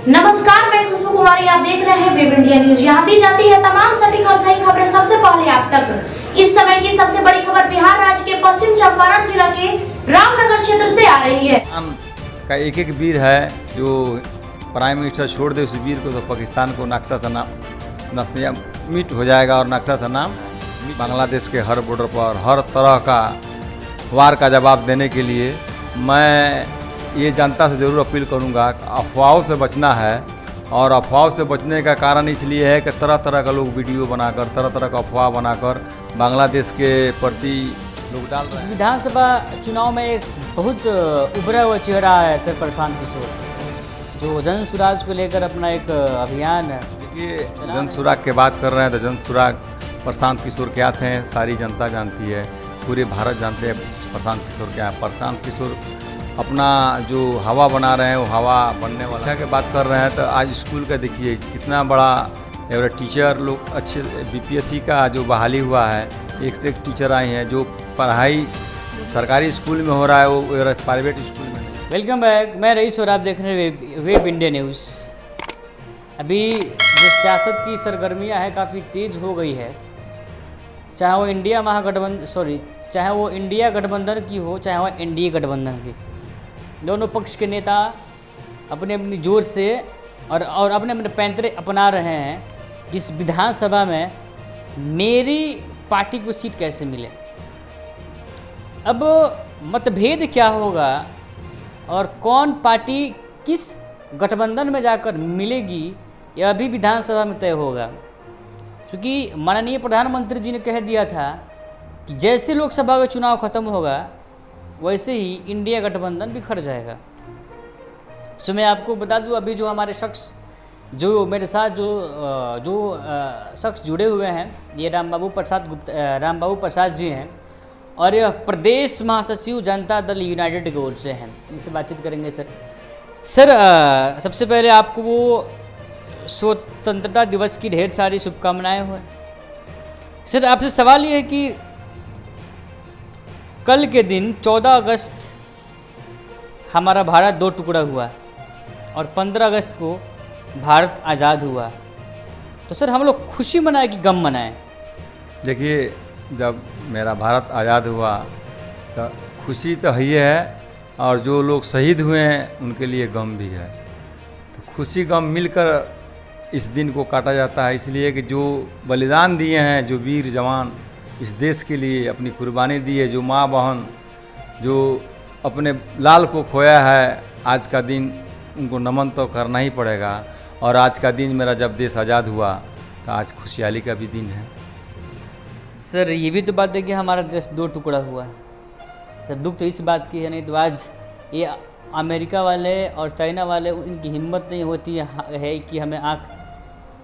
नमस्कार, मैं खुशबू कुमारी। आप देख रहे हैं वेब इंडिया न्यूज। यहाँ दी जाती है तमाम सटीक और सही खबरें सबसे पहले आप तक। इस समय की सबसे बड़ी खबर बिहार राज्य के पश्चिम चंपारण जिला के रामनगर क्षेत्र से आ रही है। का एक एक वीर है जो प्राइम मिनिस्टर छोड़ दे उस वीर को तो पाकिस्तान को नक्शा से नाम मिट हो जाएगा और नक्शा से नाम बांग्लादेश के हर बॉर्डर पर हर तरह का वार का जवाब देने के लिए मैं ये जनता से ज़रूर अपील करूंगा कि अफवाहों से बचना है। और अफवाहों से बचने का कारण इसलिए है कि तरह तरह का लोग वीडियो बनाकर तरह तरह का अफवाह बनाकर बांग्लादेश के प्रति लोग डाल रहे हैं। इस विधानसभा चुनाव में एक बहुत उभरा हुआ चेहरा है सर प्रशांत किशोर, जो जन सुराज को लेकर अपना एक अभियान है। देखिए, जन सुराग की बात कर रहे हैं तो जन सुराग प्रशांत किशोर क्या थे सारी जनता जानती है, पूरे भारत जानते हैं प्रशांत किशोर क्या है। प्रशांत किशोर अपना जो हवा बना रहे हैं वो हवा बनने वाला अच्छा की बात कर रहे हैं। तो आज स्कूल का देखिए कितना बड़ा एवं टीचर लोग अच्छे बीपीएससी का जो बहाली हुआ है, एक से एक टीचर आए हैं। जो पढ़ाई सरकारी स्कूल में हो रहा है वो प्राइवेट स्कूल में नहीं। वेलकम बैक, मैं रईस और आप देख रहे हैं वेब इंडिया न्यूज़। अभी जो सियासत की सरगर्मियां हैं काफ़ी तेज हो गई है, चाहे वो चाहे वो इंडिया गठबंधन की हो, चाहे वो एनडीए गठबंधन की। दोनों पक्ष के नेता अपने अपनी जोर से और अपने अपने पैंतरे अपना रहे हैं कि इस विधानसभा में मेरी पार्टी को सीट कैसे मिले। अब मतभेद क्या होगा और कौन पार्टी किस गठबंधन में जाकर मिलेगी यह अभी विधानसभा में तय होगा। क्योंकि माननीय प्रधानमंत्री जी ने कह दिया था कि जैसे लोकसभा का चुनाव खत्म होगा वैसे ही इंडिया गठबंधन बिखर जाएगा। सो मैं आपको बता दूं, अभी जो हमारे शख्स जो मेरे साथ जो शख्स जुड़े हुए हैं ये रामबाबू प्रसाद जी हैं और यह प्रदेश महासचिव जनता दल यूनाइटेड की ओर से हैं। इनसे बातचीत करेंगे। सर सबसे पहले आपको वो स्वतंत्रता दिवस की ढेर सारी शुभकामनाएं हो। सर आपसे सवाल ये है कि कल के दिन 14 अगस्त हमारा भारत दो टुकड़ा हुआ और 15 अगस्त को भारत आज़ाद हुआ, तो सर हम लोग खुशी मनाएं कि गम मनाएं? देखिए, जब मेरा भारत आज़ाद हुआ तो खुशी तो है ही है और जो लोग शहीद हुए हैं उनके लिए गम भी है। तो खुशी गम मिलकर इस दिन को काटा जाता है, इसलिए कि जो बलिदान दिए हैं, जो वीर जवान इस देश के लिए अपनी कुर्बानी दी है, जो माँ बहन जो अपने लाल को खोया है, आज का दिन उनको नमन तो करना ही पड़ेगा। और आज का दिन मेरा जब देश आज़ाद हुआ तो आज खुशहाली का भी दिन है। सर ये भी तो बात है कि हमारा देश दो टुकड़ा हुआ है। सर दुख तो इस बात की है, नहीं तो आज ये अमेरिका वाले और चाइना वाले इनकी हिम्मत नहीं होती है कि हमें आँख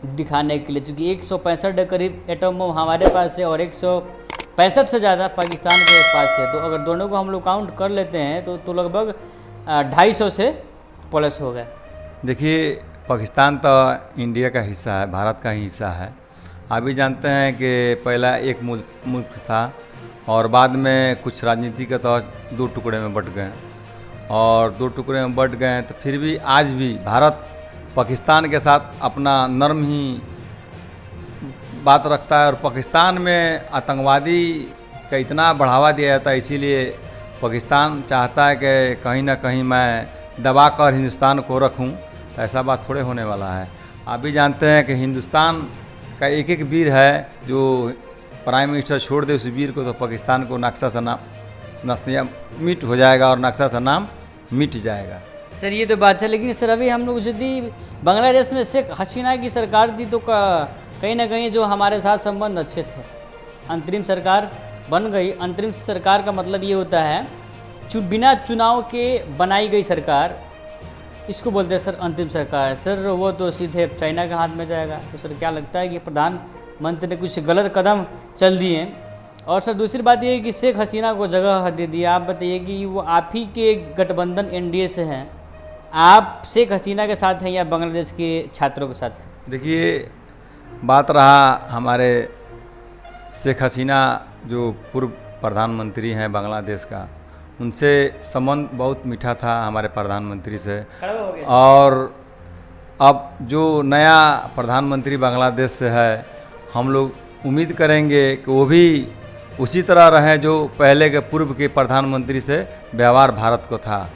दिखाने के लिए, चूँकि 165 के करीब एटम बम हमारे पास है और 165 से ज़्यादा पाकिस्तान के पास है। तो अगर दोनों को हम लोग काउंट कर लेते हैं तो लगभग 250 से प्लस हो गया। देखिए, पाकिस्तान तो इंडिया का हिस्सा है, भारत का ही हिस्सा है। आप भी जानते हैं कि पहला एक मुल्क था और बाद में कुछ राजनीति के तौर दो टुकड़े में बंट गए और दो टुकड़े में बंट गए। तो फिर भी आज भी भारत पाकिस्तान के साथ अपना नर्म ही बात रखता है और पाकिस्तान में आतंकवादी का इतना बढ़ावा दिया जाता है, इसीलिए पाकिस्तान चाहता है कि कहीं ना कहीं मैं दबा कर हिंदुस्तान को रखूं। तो ऐसा बात थोड़े होने वाला है। आप भी जानते हैं कि हिंदुस्तान का एक एक वीर है जो प्राइम मिनिस्टर छोड़ दे उस वीर को तो पाकिस्तान को नक्शा से नाम मिट हो जाएगा और नक्शा से नाम मिट जाएगा। सर ये तो बात है, लेकिन सर अभी हम लोग यदि बांग्लादेश में शेख हसीना की सरकार थी तो कहीं ना कहीं जो हमारे साथ संबंध अच्छे थे, अंतरिम सरकार बन गई। अंतरिम सरकार का मतलब ये होता है बिना चुनाव के बनाई गई सरकार, इसको बोलते हैं सर अंतिम सरकार। सर वो तो सीधे चाइना के हाथ में जाएगा। तो सर क्या लगता है कि प्रधानमंत्री ने कुछ गलत कदम चल दिए? और सर दूसरी बात ये है कि शेख हसीना को जगह दे दी। आप बताइए कि वो आप ही के गठबंधन एनडीए से हैं, आप शेख हसीना के साथ हैं या बांग्लादेश के छात्रों के साथ हैं? देखिए, बात रहा हमारे शेख हसीना जो पूर्व प्रधानमंत्री हैं बांग्लादेश का, उनसे संबंध बहुत मीठा था हमारे प्रधानमंत्री से। और अब जो नया प्रधानमंत्री बांग्लादेश से है, हम लोग उम्मीद करेंगे कि वो भी उसी तरह रहें जो पहले के पूर्व के प्रधानमंत्री से व्यवहार भारत को था।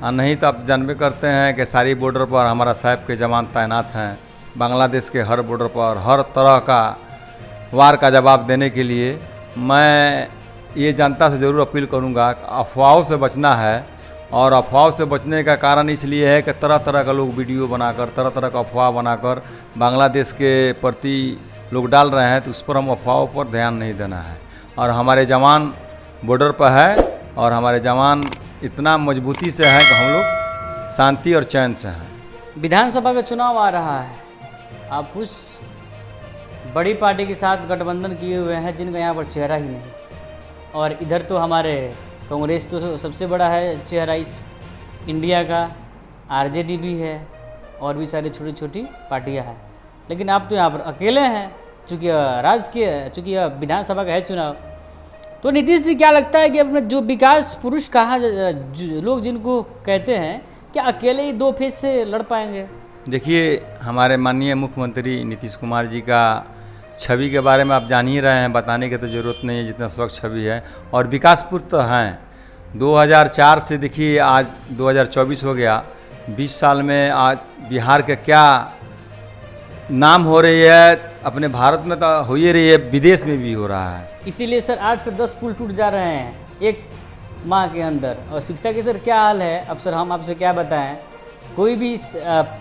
नहीं तो आप जानबे करते हैं कि सारी बॉर्डर पर हमारा सैप के जवान तैनात हैं। बांग्लादेश के हर बॉर्डर पर हर तरह का वार का जवाब देने के लिए मैं ये जनता से ज़रूर अपील करूँगा कि अफवाहों से बचना है। और अफवाह से बचने का कारण इसलिए है कि तरह तरह का लोग वीडियो बनाकर, तरह तरह का अफवाह बनाकर बांग्लादेश के प्रति लोग डाल रहे हैं, तो उस पर हम अफवाहों पर ध्यान नहीं देना है। और हमारे जवान बॉर्डर पर है और हमारे जवान इतना मजबूती से हैं कि हम लोग शांति और चैन से हैं। विधानसभा का चुनाव आ रहा है, आप उस बड़ी पार्टी के साथ गठबंधन किए हुए हैं जिनका यहाँ पर चेहरा ही नहीं, और इधर तो हमारे कांग्रेस तो सबसे बड़ा है चेहरा इस इंडिया का, आरजेडी भी है और भी सारी छोटी छोटी पार्टियां हैं, लेकिन आप तो यहाँ पर अकेले हैं। चूँकि विधानसभा का है चुनाव, तो नीतीश जी क्या लगता है कि अपने जो विकास पुरुष कहा लोग जिनको कहते हैं, क्या अकेले ही 2 फेज से लड़ पाएंगे? देखिए, हमारे माननीय मुख्यमंत्री नीतीश कुमार जी का छवि के बारे में आप जान ही रहे हैं, बताने की तो ज़रूरत नहीं है जितना स्वच्छ छवि है। और विकासपुर तो हैं। 2004 से देखिए आज 2024 हो गया, 20 साल में आज बिहार के क्या नाम हो रही है, अपने भारत में तो हो ही रही है, विदेश में भी हो रहा है। इसीलिए सर 8 से 10 पुल टूट जा रहे हैं एक माह के अंदर। और शिक्षा की सर क्या हाल है, अब सर हम आपसे क्या बताएं, कोई भी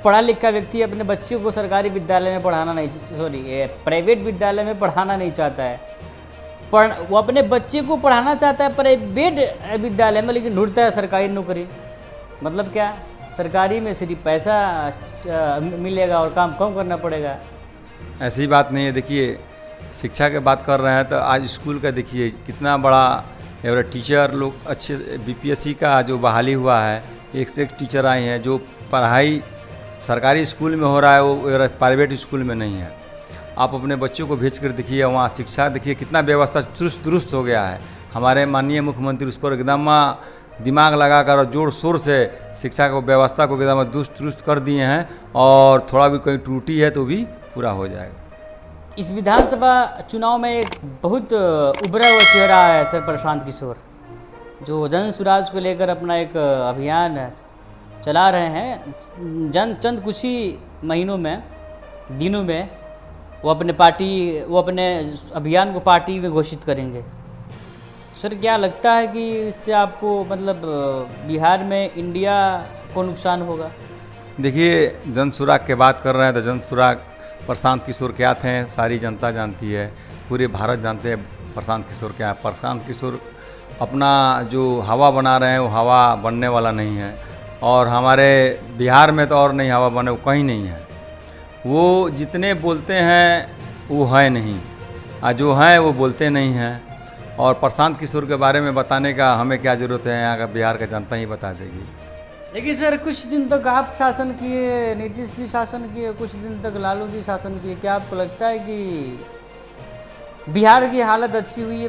पढ़ा लिखा व्यक्ति अपने बच्चों को सरकारी विद्यालय में पढ़ाना नहीं, प्राइवेट विद्यालय में पढ़ाना नहीं चाहता है। वो अपने बच्चे को पढ़ाना चाहता है प्राइवेट विद्यालय में, लेकिन ढूंढता है सरकारी नौकरी। मतलब क्या, सरकारी में सिर्फ पैसा मिलेगा और काम कम करना पड़ेगा। ऐसी बात नहीं है। देखिए, शिक्षा की बात कर रहे हैं तो आज स्कूल का देखिए कितना बड़ा टीचर लोग अच्छे, बीपीएससी का जो बहाली हुआ है, 1 से 1 टीचर आए हैं। जो पढ़ाई सरकारी स्कूल में हो रहा है वो प्राइवेट स्कूल में नहीं है। आप अपने बच्चों को भेज कर देखिए, वहाँ शिक्षा देखिए कितना व्यवस्था चुस्त दुरुस्त हो गया है। हमारे माननीय मुख्यमंत्री उस पर एकदम दिमाग लगाकर और जोर शोर से शिक्षा को व्यवस्था को एकदम दुरुस्त कर दिए हैं, और थोड़ा भी कोई त्रुटि है तो भी पूरा हो जाएगा। इस विधानसभा चुनाव में एक बहुत उभरा हुआ चेहरा है सर प्रशांत किशोर, जो जन सुराज को लेकर अपना एक अभियान चला रहे हैं। चंद कुछ ही महीनों में, दिनों में वो अपने अभियान को पार्टी में घोषित करेंगे। सर क्या लगता है कि इससे आपको मतलब बिहार में इंडिया को नुकसान होगा? देखिए, जन सुराग की बात कर रहे हैं तो जन सुराग प्रशांत किशोर क्या थे सारी जनता जानती है, पूरे भारत जानते हैं प्रशांत किशोर क्या है। प्रशांत किशोर अपना जो हवा बना रहे हैं वो हवा बनने वाला नहीं है, और हमारे बिहार में तो और नहीं हवा बने, वो कहीं नहीं है। वो जितने बोलते हैं वो है नहीं, और जो हैं वो बोलते नहीं हैं। और प्रशांत किशोर के बारे में बताने का हमें क्या ज़रूरत है, यहाँ का बिहार का जनता ही बता देगी। लेकिन सर कुछ दिन तक आप शासन किए, नीतीश जी शासन किए, कुछ दिन तक लालू जी शासन किए, क्या आपको लगता है कि बिहार की हालत अच्छी हुई है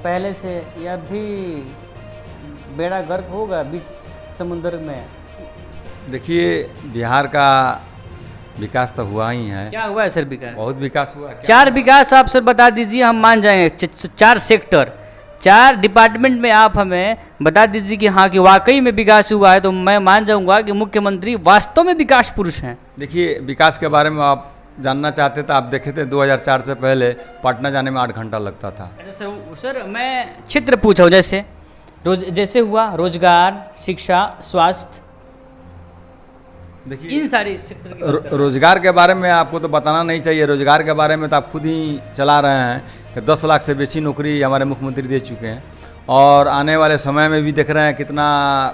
पहले से, या भी बेड़ा गर्क होगा बीच समुद्र में? देखिए, बिहार का विकास तो हुआ ही है। क्या हुआ है सर विकास? बहुत विकास हुआ। 4 विकास आप सर बता दीजिए, हम मान जाएंगे। 4 सेक्टर, 4 डिपार्टमेंट में आप हमें बता दीजिए कि हाँ कि वाकई में विकास हुआ है, तो मैं मान जाऊंगा कि मुख्यमंत्री वास्तव में विकास पुरुष हैं। देखिए, विकास के बारे में आप जानना चाहते तो आप देखे थे 2004 से पहले पटना जाने में 8 घंटा लगता था। अच्छा सर मैं क्षेत्र पूछा हूँ, जैसे हुआ रोजगार, शिक्षा, स्वास्थ्य, देखिए इन सारी सेक्टर रोजगार के बारे में आपको तो बताना नहीं चाहिए। रोजगार के बारे में तो आप खुद ही चला रहे हैं कि 10 लाख से बेसी नौकरी हमारे मुख्यमंत्री दे चुके हैं, और आने वाले समय में भी देख रहे हैं कितना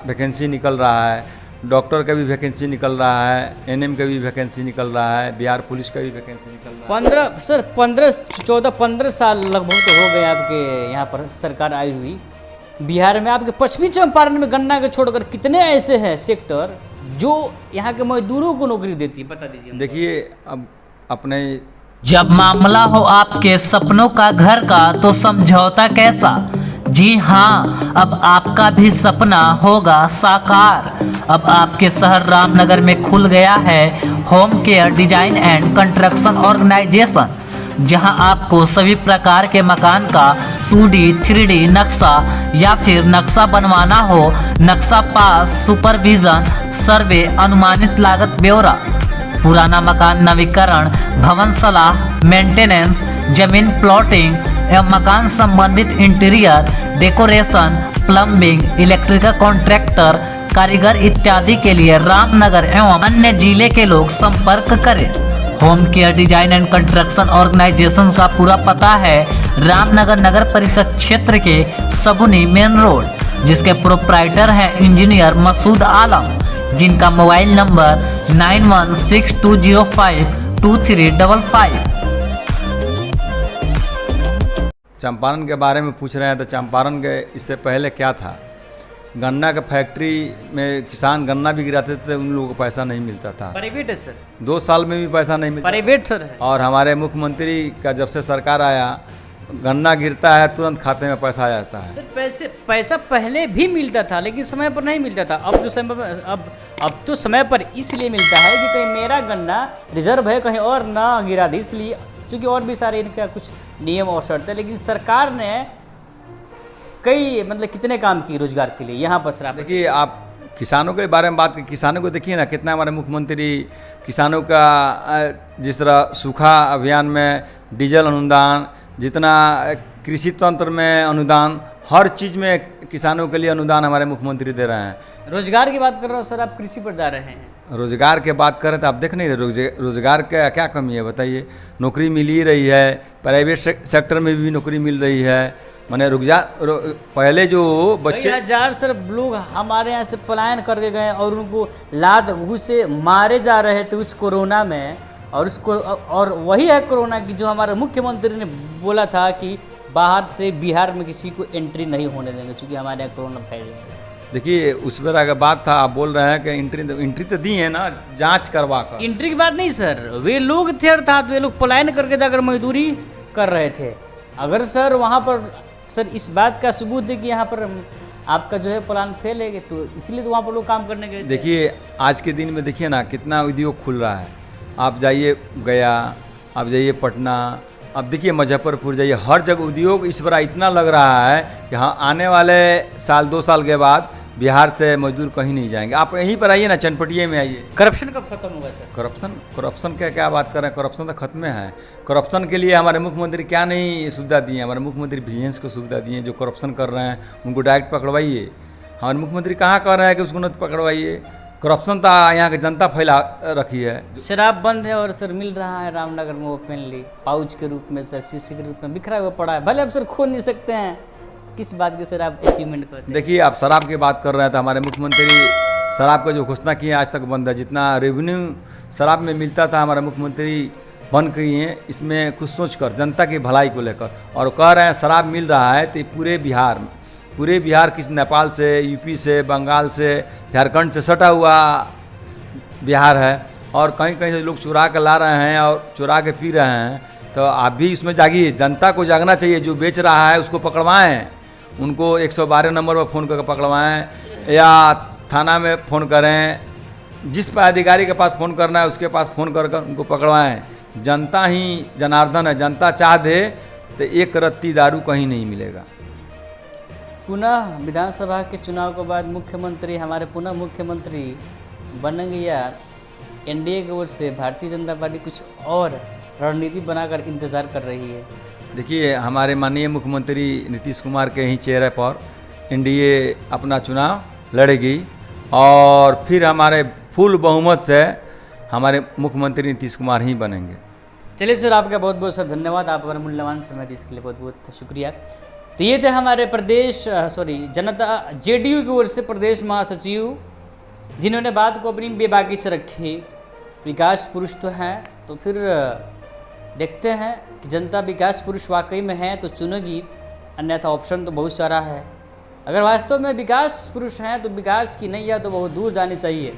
वैकेंसी निकल रहा है। डॉक्टर का भी वैकेंसी निकल रहा है, एनएम का भी वैकेंसी निकल रहा है, बिहार पुलिस का भी वैकेंसी निकल रहा है। 15 साल लगभग तो हो गए आपके यहाँ पर सरकार आई हुई। बिहार में आपके पश्चिमी चंपारण में गन्ना के छोड़कर कितने ऐसे हैं सेक्टर जो यहाँ के मजदूरों को नौकरी देती है, बता दीजिए। देखिए, अब अपने जब मामला हो आपके सपनों का घर का तो समझौता कैसा, जी हाँ, अब आपका भी सपना होगा साकार। अब आपके शहर रामनगर में खुल गया है home care design and construction organisation, जहां आपको सभी प्रकार के मकान का 2D 3D नक्शा या फिर नक्शा बनवाना हो, नक्शा पास, सुपरविजन, सर्वे, अनुमानित लागत ब्यौरा, पुराना मकान नवीकरण, भवन सलाह, मेंटेनेंस, जमीन प्लॉटिंग एवं मकान संबंधित interior decoration, plumbing, electrical contractor, कारीगर इत्यादि के लिए रामनगर एवं अन्य जिले के लोग संपर्क करें। Home care design and construction organisation का पूरा पता है रामनगर नगर परिषद क्षेत्र के सबुनी मेन रोड, जिसके प्रोप्राइटर हैं इंजीनियर मसूद आलम, जिनका मोबाइल नंबर 9162052355। चंपारण के बारे में पूछ रहे हैं, तो चंपारण के इससे पहले क्या था? गन्ना के फैक्ट्री में किसान गन्ना भी गिराते थे, उन लोगों को पैसा नहीं मिलता था। प्राइवेट है सर, 2 साल में भी पैसा नहीं मिलता। प्राइवेट सर है। और हमारे मुख्यमंत्री का जब से सरकार आया, गन्ना गिरता है तुरंत खाते में पैसा आ जाता है। सर पैसा पहले भी मिलता था, लेकिन समय पर नहीं मिलता था। अब तो समय पर इसलिए मिलता है कि कहीं मेरा गन्ना रिजर्व है, कहीं और ना गिरा दे, इसलिए, क्योंकि और भी सारे इनका कुछ नियम और शर्त है। लेकिन सरकार ने कई कितने काम किए रोजगार के लिए यहाँ पर सर। आप देखिए, आप किसानों के बारे में बात की, किसानों को देखिए ना, कितना हमारे मुख्यमंत्री किसानों का जिस तरह सूखा अभियान में डीजल अनुदान, जितना कृषि तंत्र में अनुदान, हर चीज़ में किसानों के लिए अनुदान हमारे मुख्यमंत्री दे रहे हैं। रोजगार की बात कर रहा हूँ सर, आप कृषि पर जा रहे हैं। रोजगार के बात करें तो आप देख नहीं रहे, रोजगार का क्या कमी है बताइए? नौकरी मिल ही रही है, प्राइवेट सेक्टर में भी नौकरी मिल रही है। मैंने पहले जो बच्चे 1000 सर लोग हमारे यहाँ से पलायन करके गए और उनको लात घूस से मारे जा रहे थे उस कोरोना में। और वही है कोरोना की, जो हमारे मुख्यमंत्री ने बोला था कि बाहर से बिहार में किसी को एंट्री नहीं होने देंगे, क्योंकि हमारे यहाँ कोरोना फैल गया। देखिए, उस पर अगर बात था, आप बोल रहे हैं कि एंट्री तो दी है ना, जांच करवा कर। एंट्री की बात नहीं सर, वे लोग थे अर्थात वे लोग पलायन करके जाकर मजदूरी कर रहे थे। अगर सर वहाँ पर सर इस बात का सबूत है कि यहाँ पर आपका जो है प्लान फेल है, तो इसलिए तो वहाँ पर लोग काम करने गए थे। देखिए, आज के दिन में देखिए ना, कितना उद्योग खुल रहा है। आप जाइए गया, आप जाइए पटना, अब देखिए मुजफ्फरपुर जाइए, हर जगह उद्योग इस बार इतना लग रहा है कि हाँ, आने वाले साल 2 साल के बाद बिहार से मजदूर कहीं नहीं जाएंगे। आप यहीं पर आइए ना, चनपटिया में आइए। करप्शन कब खत्म होगा सर? करप्शन क्या बात कर रहे हैं? करप्शन तो खत्म है। करप्शन के लिए हमारे मुख्यमंत्री क्या नहीं सुविधा दी है? हमारे मुख्यमंत्री विजिलेंस को सुविधा दी है। जो करप्शन कर रहे हैं उनको डायरेक्ट पकड़वाइए। हमारे मुख्यमंत्री कहाँ कह रहे हैं कि उसको न पकड़वाइए? करप्शन तो यहाँ की जनता फैला रखी है। शराब बंद है और सर मिल रहा है रामनगर में ओपनली, पाउच के रूप में सर, शीशी के रूप में बिखरा हुआ पड़ा है। भले अब सर खो नहीं सकते हैं, किस बात के सर आप अचीवमेंट करते हैं? देखिए, आप शराब की बात कर रहे हैं तो हमारे मुख्यमंत्री शराब का जो घोषणा किए आज तक बंद है। जितना रेवेन्यू शराब में मिलता था हमारे मुख्यमंत्री बंद किए हैं। इसमें कुछ सोचकर जनता की भलाई को लेकर, और कह रहे हैं शराब मिल रहा है तो पूरे बिहार किस नेपाल से, यूपी से, बंगाल से, झारखंड से सटा हुआ बिहार है, और कहीं कहीं से लोग चुरा कर ला रहे हैं और चुरा के पी रहे हैं। तो आप भी इसमें जागिए, जनता को जागना चाहिए। जो बेच रहा है उसको पकड़वाएं, उनको 112 नंबर पर फ़ोन करके पकड़वाएं या थाना में फ़ोन करें। जिस पदाधिकारी के पास फ़ोन करना है उसके पास फ़ोन कर उनको पकड़वाएं। जनता ही जनार्दन है, जनता चाह दे तो एक रत्ती दारू कहीं नहीं मिलेगा। पुनः विधानसभा के चुनाव के बाद मुख्यमंत्री हमारे पुनः मुख्यमंत्री बनेंगे या एनडीए की ओर से भारतीय जनता पार्टी कुछ और रणनीति बनाकर इंतजार कर रही है? देखिए, हमारे माननीय मुख्यमंत्री नीतीश कुमार के ही चेहरे पर एनडीए अपना चुनाव लड़ेगी और फिर हमारे फुल बहुमत से हमारे मुख्यमंत्री नीतीश कुमार ही बनेंगे। चलिए सर, आपका बहुत बहुत सर धन्यवाद। आप हमारा मूल्यवान समय इसके लिए बहुत बहुत शुक्रिया। तो ये थे हमारे जनता जेडीयू की ओर से प्रदेश महासचिव, जिन्होंने बात को अपनी बेबाकी से रखी। विकास पुरुष तो हैं, तो फिर देखते हैं कि जनता विकास पुरुष वाकई में है तो चुनेगी, अन्यथा ऑप्शन तो बहुत सारा है। अगर वास्तव में विकास पुरुष हैं तो विकास की नैया तो बहुत दूर जानी चाहिए।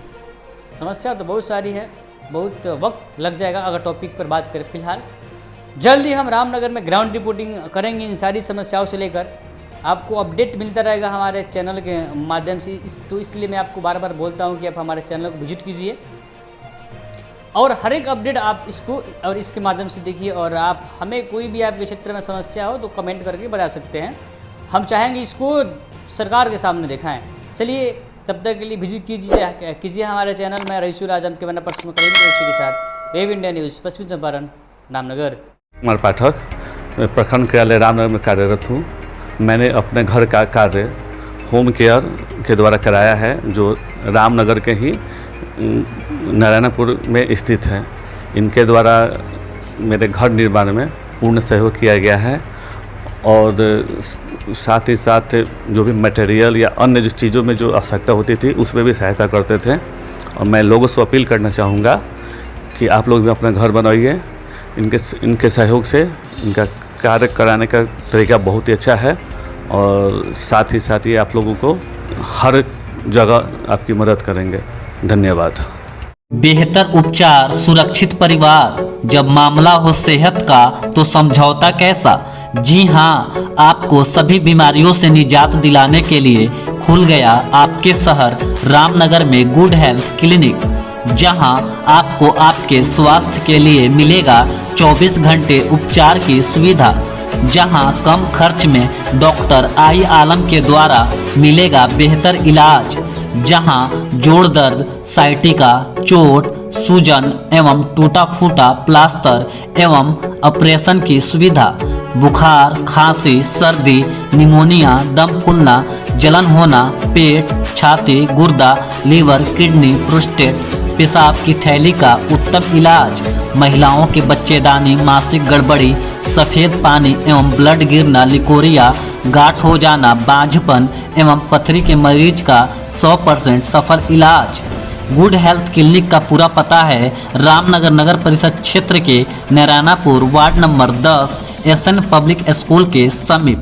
समस्या तो बहुत सारी है, बहुत वक्त लग जाएगा अगर टॉपिक पर बात करें। फिलहाल जल्द ही हम रामनगर में ग्राउंड रिपोर्टिंग करेंगे इन सारी समस्याओं से लेकर। आपको अपडेट मिलता रहेगा हमारे चैनल के माध्यम से। तो इसलिए मैं आपको बार बार बोलता हूँ कि आप हमारे चैनल को विजिट कीजिए और हर एक अपडेट आप इसको और इसके माध्यम से देखिए। और आप हमें कोई भी आपके क्षेत्र में समस्या हो तो कमेंट करके बता सकते हैं, हम चाहेंगे इसको सरकार के सामने दिखाएं। चलिए तब तक के लिए विजिट कीजिए हमारे चैनल में। रईसुल आजम के बना पर्सनल के साथ वेब इंडिया न्यूज़, पश्चिमी चंपारण, रामनगर। कुमार पाठक, मैं प्रखंड कार्यालय रामनगर में कार्यरत हूँ। मैंने अपने घर का कार्य होम केयर के द्वारा कराया है, जो रामनगर के ही नारायणपुर में स्थित है। इनके द्वारा मेरे घर निर्माण में पूर्ण सहयोग किया गया है और साथ ही साथ जो भी मटेरियल या अन्य जो चीज़ों में जो आवश्यकता होती थी उसमें भी सहायता करते थे। और मैं लोगों से अपील करना चाहूँगा कि आप लोग भी अपना घर बनाइए। इनके सहयोग से इनका कार्य कराने का तरीका बहुत ही अच्छा है और साथ ही ये आप लोगों को हर जगह आपकी मदद करेंगे। धन्यवाद। बेहतर उपचार, सुरक्षित परिवार। जब मामला हो सेहत का तो समझौता कैसा। जी हाँ, आपको सभी बीमारियों से निजात दिलाने के लिए खुल गया आपके शहर रामनगर में गुड हेल्थ क्लिनिक, जहां आपको आपके स्वास्थ्य के लिए मिलेगा 24 घंटे उपचार की सुविधा, जहां कम खर्च में डॉक्टर आई आलम के द्वारा मिलेगा बेहतर इलाज, जहां जोड़ दर्द, साइटिका, चोट, सूजन एवं टूटा फूटा प्लास्टर एवं ऑपरेशन की सुविधा, बुखार, खांसी, सर्दी, निमोनिया, दम फूलना, जलन होना, पेट, छाती, गुर्दा, लीवर, किडनी, प्रोस्टेट, पेशाब की थैली का उत्तम इलाज, महिलाओं के बच्चेदानी, मासिक गड़बड़ी, सफ़ेद पानी एवं ब्लड गिरना, लिकोरिया, गांठ हो जाना, बांझपन एवं पथरी के मरीज का 100% सफल इलाज। गुड हेल्थ क्लिनिक का पूरा पता है रामनगर नगर परिषद क्षेत्र के Narayanpur ward number 10 SN public school के समीप।